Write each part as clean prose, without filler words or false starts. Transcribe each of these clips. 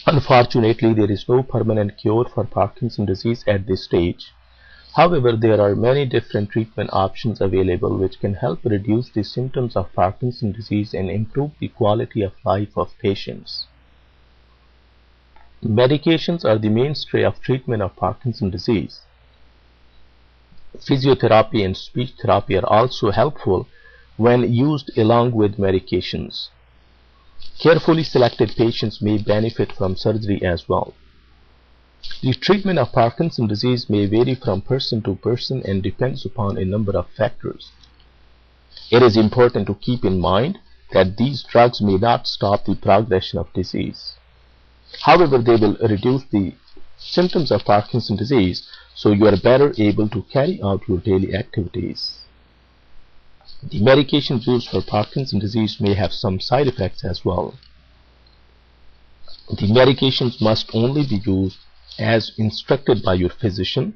Unfortunately, there is no permanent cure for Parkinson's disease at this stage. However, there are many different treatment options available which can help reduce the symptoms of Parkinson's disease and improve the quality of life of patients. Medications are the mainstay of treatment of Parkinson's disease. Physiotherapy and speech therapy are also helpful when used along with medications. Carefully selected patients may benefit from surgery as well. The treatment of Parkinson's disease may vary from person to person and depends upon a number of factors. It is important to keep in mind that these drugs may not stop the progression of disease. However, they will reduce the symptoms of Parkinson's disease so you are better able to carry out your daily activities. The medications used for Parkinson's disease may have some side effects as well. The medications must only be used as instructed by your physician.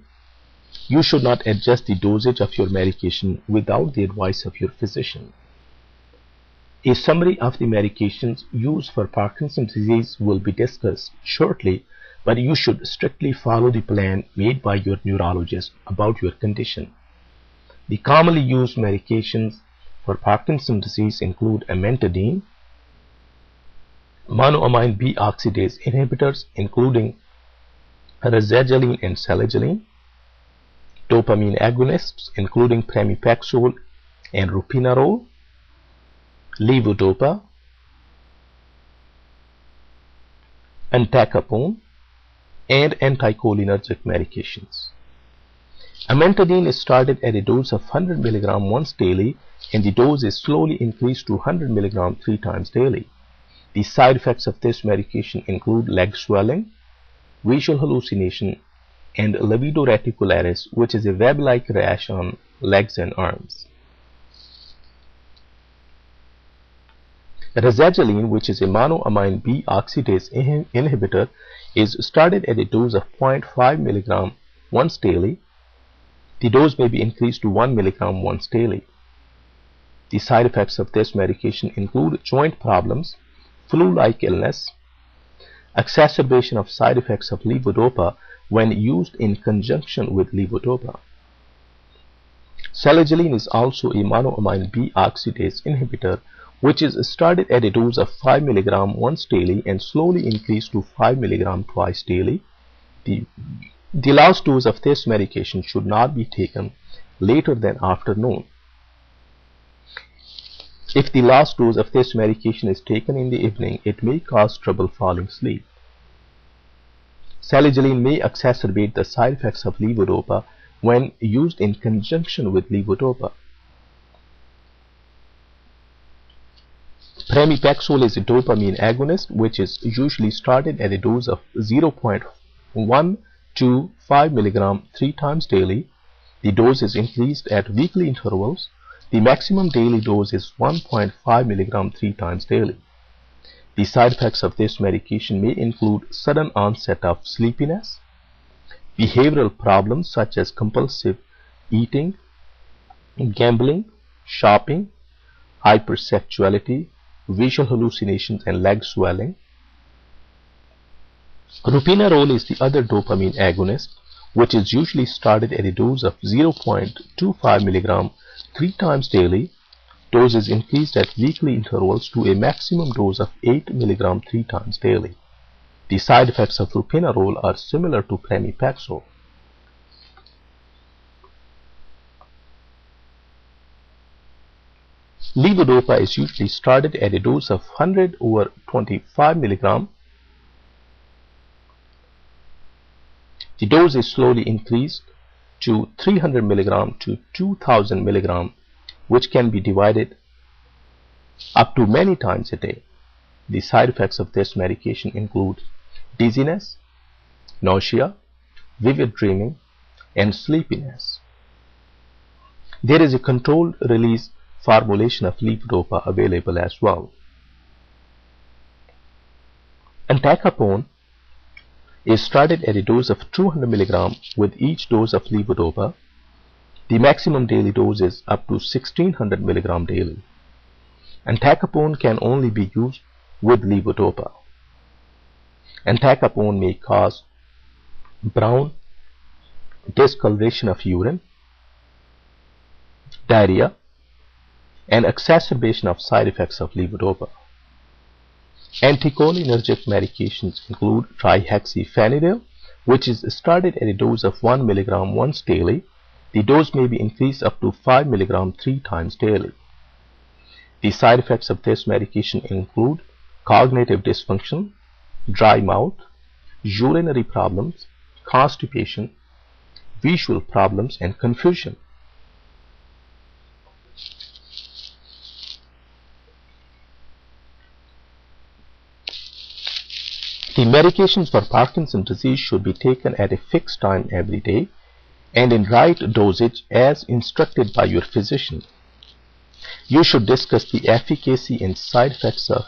You should not adjust the dosage of your medication without the advice of your physician. A summary of the medications used for Parkinson's disease will be discussed shortly, but you should strictly follow the plan made by your neurologist about your condition. The commonly used medications for Parkinson's disease include amantadine, monoamine B oxidase inhibitors including razagiline and saligaline, dopamine agonists including pramipexole and ropinirole, levodopa, entacapone, and anticholinergic medications. Amantadine is started at a dose of 100 mg once daily, and the dose is slowly increased to 100 mg 3 times daily. The side effects of this medication include leg swelling, visual hallucination, and livedo reticularis, which is a web-like rash on legs and arms. Razagiline, which is a monoamine B oxidase inhibitor, is started at a dose of 0.5 mg once daily. The dose may be increased to 1 mg once daily. The side effects of this medication include joint problems, flu-like illness, exacerbation of side effects of levodopa when used in conjunction with levodopa. Saligaline is also a monoamine B oxidase inhibitor, which is started at a dose of 5 mg once daily and slowly increased to 5 mg twice daily. The last dose of this medication should not be taken later than afternoon. If the last dose of this medication is taken in the evening, it may cause trouble falling asleep. Saligaline may exacerbate the side effects of levodopa when used in conjunction with levodopa. Pramipexole is a dopamine agonist which is usually started at a dose of 0.1 to 5 mg 3 times daily. The dose is increased at weekly intervals. The maximum daily dose is 1.5 mg 3 times daily. The side effects of this medication may include sudden onset of sleepiness, behavioral problems such as compulsive eating, gambling, shopping, hypersexuality, visual hallucinations, and leg swelling. Ropinirole is the other dopamine agonist, which is usually started at a dose of 0.25 mg 3 times daily. Dose is increased at weekly intervals to a maximum dose of 8 mg 3 times daily. The side effects of ropinirole are similar to pramipexole. Levodopa is usually started at a dose of 100 over 25 mg. The dose is slowly increased to 300 mg to 2000 mg, which can be divided up to many times a day. The side effects of this medication include dizziness, nausea, vivid dreaming, and sleepiness. There is a controlled release formulation of levodopa available as well. Entacapone is started at a dose of 200 mg with each dose of levodopa. The maximum daily dose is up to 1600 mg daily. Entacapone can only be used with levodopa. Entacapone may cause brown discoloration of urine, diarrhea, and exacerbation of side effects of levodopa. Anticholinergic medications include trihexyphenidyl, which is started at a dose of 1 mg once daily. The dose may be increased up to 5 mg 3 times daily. The side effects of this medication include cognitive dysfunction, dry mouth, urinary problems, constipation, visual problems, and confusion. The medications for Parkinson's disease should be taken at a fixed time every day and in right dosage as instructed by your physician. You should discuss the efficacy and side effects of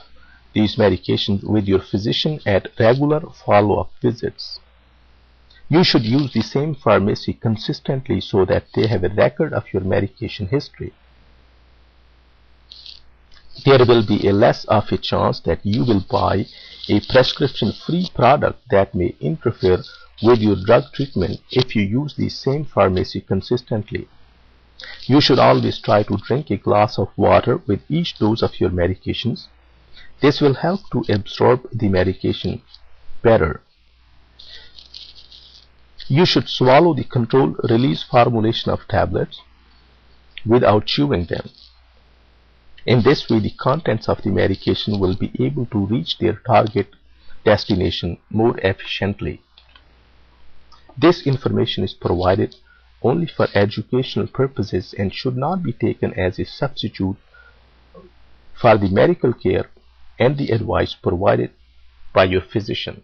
these medications with your physician at regular follow-up visits. You should use the same pharmacy consistently so that they have a record of your medication history. There will be a less of a chance that you will buy a prescription-free product that may interfere with your drug treatment if you use the same pharmacy consistently. You should always try to drink a glass of water with each dose of your medications. This will help to absorb the medication better. You should swallow the controlled release formulation of tablets without chewing them. In this way, the contents of the medication will be able to reach their target destination more efficiently. This information is provided only for educational purposes and should not be taken as a substitute for the medical care and the advice provided by your physician.